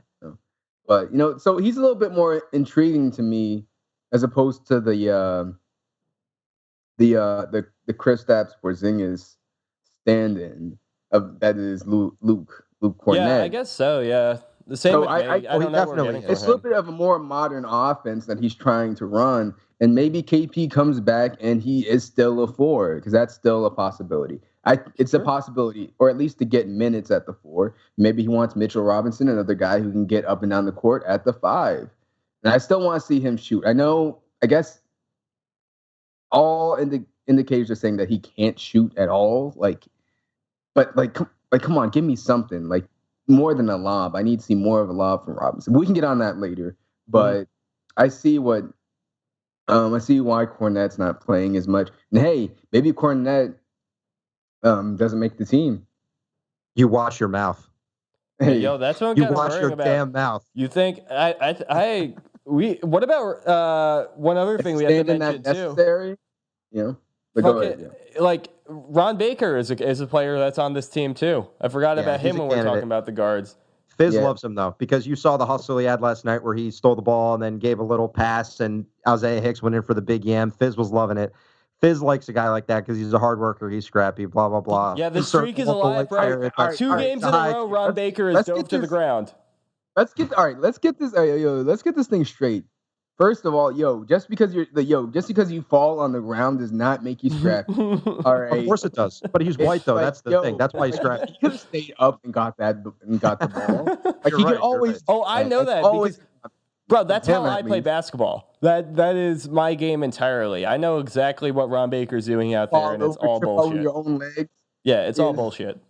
But so he's a little bit more intriguing to me as opposed to the Kristaps Porzingis stand-in of that is Luke Cornette. Yeah, I guess so. Yeah, the same. So with I don't know definitely it's a little bit of a more modern offense that he's trying to run, and maybe KP comes back and he is still a 4 because that's still a possibility. It's a possibility, or at least to get minutes at the 4. Maybe he wants Mitchell Robinson, another guy who can get up and down the court at the 5. And I still want to see him shoot. I guess all indicators are saying that he can't shoot at all. But come on, give me something like more than a lob. I need to see more of a lob from Robinson. We can get on that later, but I see why Cornette's not playing as much. And hey, maybe Cornette doesn't make the team. You wash your mouth. Hey, yo, that's what I'm you kind of wash worrying your about. damn mouth. You think what about one other thing we have to mention too? Necessary? But go ahead, like Ron Baker is a player that's on this team too. I forgot about him when we're talking about the guards. Fizz loves him though, because you saw the hustle he had last night where he stole the ball and then gave a little pass and Isaiah Hicks went in for the big yam. Fizz was loving it. Fizz likes a guy like that because he's a hard worker, he's scrappy, blah, blah, blah. Yeah, the streak is alive, bro. 2 games in a row, Ron Baker is dove to the ground. Let's get this thing straight. First of all, just because you fall on the ground does not make you scrappy. All right. Of course it does. But he's white though. That's the thing. That's why he's scrappy. He could have stayed up and got the ball. Like he could always. Oh, I know that. Bro, that's Him, how at I play least. basketball. That is my game entirely. I know exactly what Ron Baker's doing out there, and it's all Trip over bullshit. your own legs. Yeah, it's all is- bullshit.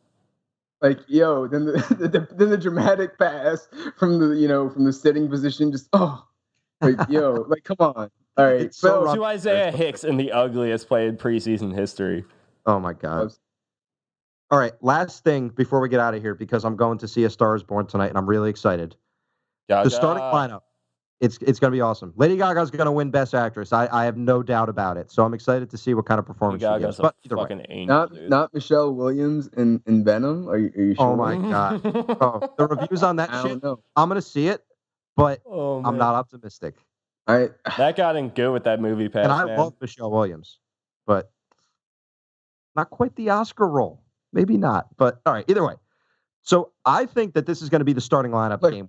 Like, yo, then the dramatic pass from the sitting position, just like, yo, like, come on. All right, It's so so To Isaiah Hicks in the ugliest play in preseason history. Oh my God. All right, last thing before we get out of here, because I'm going to see A Star Is Born tonight, and I'm really excited. Gaga. The starting lineup, it's going to be awesome. Lady Gaga's going to win Best Actress. I have no doubt about it. So I'm excited to see what kind of performance she Gaga's gives. a But either way, fucking angel, dude. not Michelle Williams in Venom. Are you sure? oh my God. Oh, the reviews on that I shit, don't know. I'm going to see it, but Oh, I'm man. not optimistic. That got in good with that movie pass, And I man. love Michelle Williams, but not quite the Oscar role. Maybe not. But all right, either way. So I think that this is going to be the starting lineup Like, game.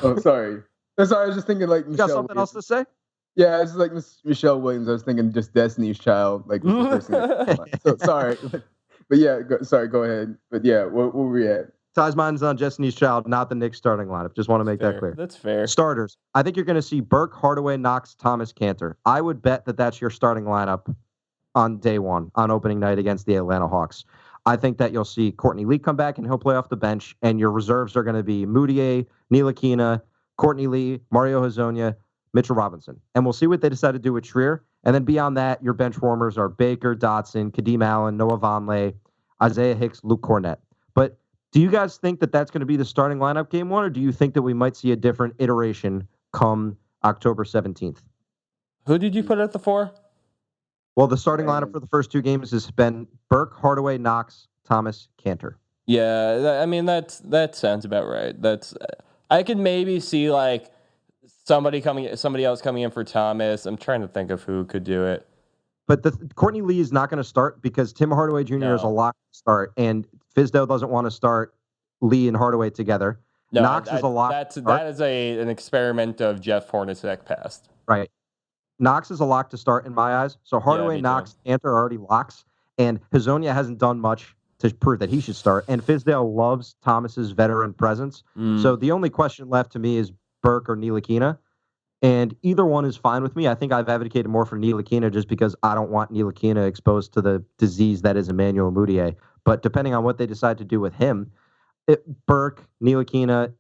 oh, sorry. I was just thinking like You got Michelle something Williams. else to say? Yeah, it's like Michelle Williams. I was thinking just Destiny's Child. Like, was the first thing that came to mind. So sorry, but yeah, go ahead. But yeah, where were we at? Ty's mind's on Destiny's Child, not the Knicks starting lineup. Just want to make that clear. That's fair. Starters. I think you're going to see Burke, Hardaway, Knox, Thomas, Kanter. I would bet that that's your starting lineup on day one, on opening night against the Atlanta Hawks. I think that you'll see Courtney Lee come back and he'll play off the bench, and your reserves are going to be Mudiay, Ntilikina, Courtney Lee, Mario Hezoonja, Mitchell Robinson. And we'll see what they decide to do with Trier. And then beyond that, your bench warmers are Baker, Dotson, Kadeem Allen, Noah Vonleh, Isaiah Hicks, Luke Cornett. But do you guys think that that's going to be the starting lineup game one, or do you think that we might see a different iteration come October 17th? Who did you put at the 4? Well, the starting lineup for the first two games has been Burke, Hardaway, Knox, Thomas, Kanter. Yeah, I mean that sounds about right. I could maybe see like somebody else coming in for Thomas. I'm trying to think of who could do it. But Courtney Lee is not going to start because Tim Hardaway Jr. is a lock to start, and Fizdale doesn't want to start Lee and Hardaway together. No, Knox is a lock. That is an experiment of Jeff Hornacek past. Right. Knox is a lock to start in my eyes. So Hardaway, me Knox, Kanter are already locks, and Hezonia hasn't done much to prove that he should start. And Fizdale loves Thomas's veteran presence. So the only question left to me is Burke or Ntilikina. And either one is fine with me. I think I've advocated more for Ntilikina just because I don't want Ntilikina exposed to the disease that is Emmanuel Mudiay. But depending on what they decide to do with him, Burke, Ntilikina,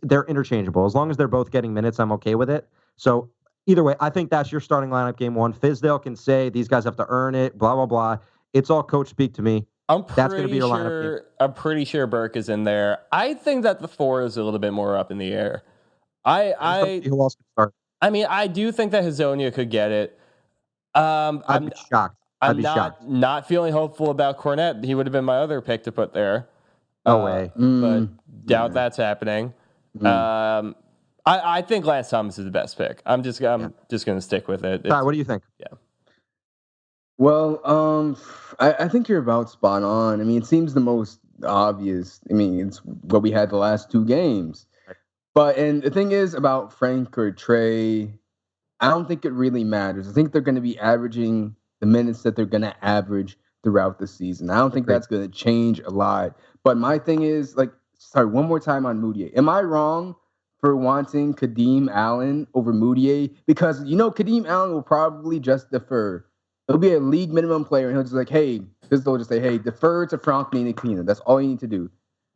they're interchangeable. As long as they're both getting minutes, I'm okay with it. So either way, I think that's your starting lineup game one. Fizdale can say these guys have to earn it, blah, blah, blah. It's all coach speak to me. That's going to be your lineup game. I'm pretty sure Burke is in there. I think that the 4 is a little bit more up in the air. Who else can start? I mean, I do think that Hezonia could get it. I'd be shocked. I'm not feeling hopeful about Cornett. He would have been my other pick to put there. No way. But doubt that's happening. I think Lance Thomas is the best pick. I'm just going to stick with it. Ty, what do you think? Yeah. Well, I think you're about spot on. I mean, it seems the most obvious. I mean, it's what we had the last two games. And the thing is about Frank or Trey, I don't think it really matters. I think they're going to be averaging the minutes that they're going to average throughout the season. I don't think that's going to change a lot. But my thing is, one more time on Mudiay. Am I wrong for wanting Kadeem Allen over Mudiay? Because, Kadeem Allen will probably just defer. He'll be a league minimum player, and he'll just Fizdale just say, hey, defer to Frank Ntilikina. That's all you need to do.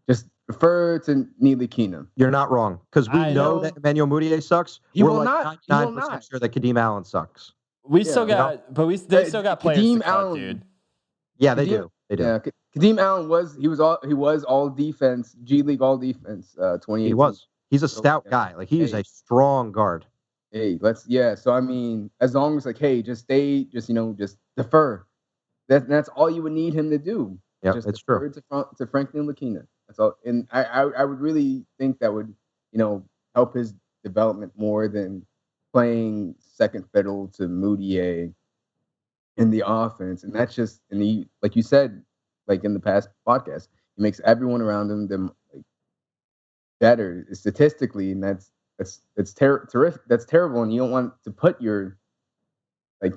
Just defer to Ntilikina. You're not wrong, because we know that Emmanuel Mudiay sucks. We're 99% sure that Kadeem Allen sucks. They still got players Kadeem to Allen, cut, dude. Yeah, they do. Yeah, Kadeem Allen was all defense, G League all defense. 2018. He was. He's a stout guy. He's a strong guard. Hey, So I mean, as long as just stay, just defer. That's all you would need him to do. Yeah, just it's defer true. to Frank Ntilikina. That's all. And I would really think that would help his development more than playing second fiddle to Mudiay in the offense. And that's just like you said, in the past podcast, he makes everyone around him better statistically, and that's terrific. That's terrible, and you don't want to put your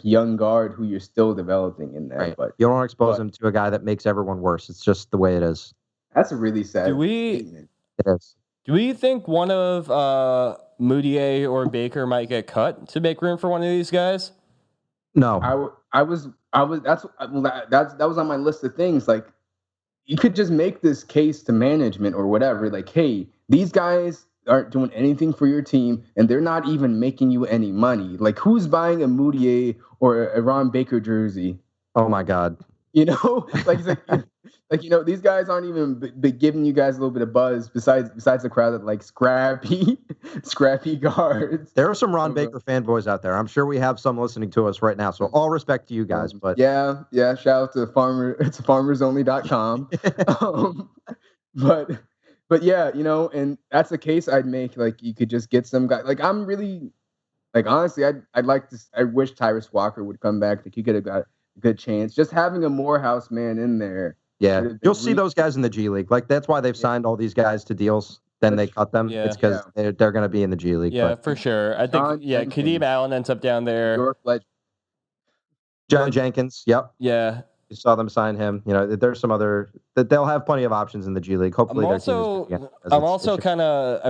young guard who you're still developing in there. Right. But you don't want to expose him to a guy that makes everyone worse. It's just the way it is. That's a really sad statement. It is. Do you think one of Mudiay or Baker might get cut to make room for one of these guys? No. That was on my list of things. Like, you could just make this case to management or whatever. Like, hey, these guys aren't doing anything for your team, and they're not even making you any money. Like, who's buying a Mudiay or a Ron Baker jersey? Oh my God. You know, these guys aren't even giving you guys a little bit of buzz. Besides the crowd that like scrappy guards. There are some Ron Baker fanboys out there. I'm sure we have some listening to us right now. So all respect to you guys. But yeah. Shout out to farmersonly.com. But yeah, and that's a case I'd make. Like, you could just get some guy. Like, I'm really, like, honestly, I'd like to. I wish Tyrese Walker would come back. Like, he could have got a good chance. Just having a Morehouse man in there. Yeah, you'll see those guys in the G League. Like, that's why they've signed all these guys to deals. Then they cut them. Yeah. It's because they're going to be in the G League. Yeah, for sure. I think, Kadeem Allen ends up down there. York Legend. John Jenkins. Yep. Yeah. You saw them sign him. There's some other that they'll have plenty of options in the G League. Hopefully, I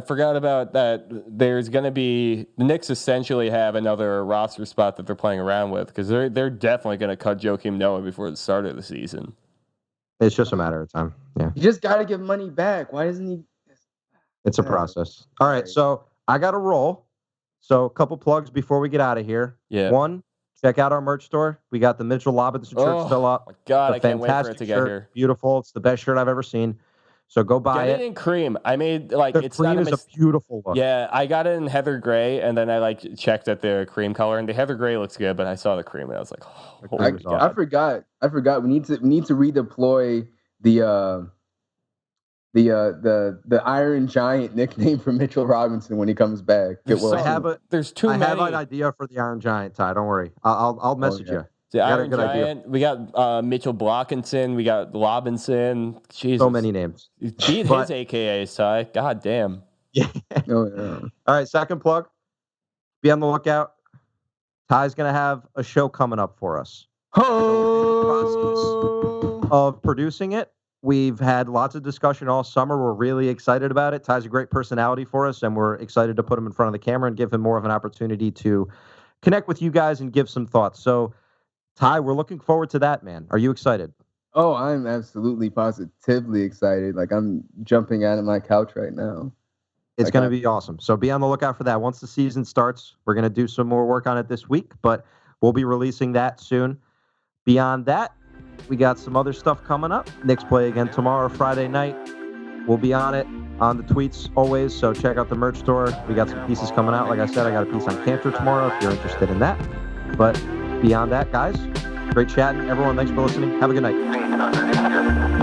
forgot about that. There's going to be the Knicks essentially have another roster spot that they're playing around with, because they're definitely going to cut Joakim Noah before the start of the season. It's just a matter of time. Yeah, you just got to give money back. Why doesn't he? It's a process. All right, so I got to roll. So a couple plugs before we get out of here. Yeah. One, check out our merch store. We got the Mitchell Robinson shirt still up. My God, I can't wait for it to get here. Beautiful. It's the best shirt I've ever seen. So go buy it. Get it in cream. I made it's cream not is a beautiful look. Yeah, I got it in heather gray, and then I checked at the cream color, and the heather gray looks good, but I saw the cream, and I was like, I forgot. We need to redeploy the Iron Giant nickname for Mitchell Robinson when he comes back. I have an idea for the Iron Giant, Ty. Don't worry. I'll message you. The Iron Giant. We got Mitchell Blockinson. We got Lobinson. Jesus. So many names. Beat his AKAs, Ty. God damn. Yeah. All right, second plug. Be on the lookout. Ty's going to have a show coming up for us. Of producing it. We've had lots of discussion all summer. We're really excited about it. Ty's a great personality for us, and we're excited to put him in front of the camera and give him more of an opportunity to connect with you guys and give some thoughts. So, Ty, we're looking forward to that, man. Are you excited? Oh, I'm absolutely positively excited. Like, I'm jumping out of my couch right now. It's going to be awesome. So be on the lookout for that. Once the season starts, we're going to do some more work on it this week, but we'll be releasing that soon. Beyond that, we got some other stuff coming up. Knicks play again tomorrow, Friday night. We'll be on it on the tweets always, so check out the merch store. We got some pieces coming out. Like I said, I got a piece on Kanter tomorrow if you're interested in that. But beyond that, guys, great chatting. Everyone, thanks for listening. Have a good night.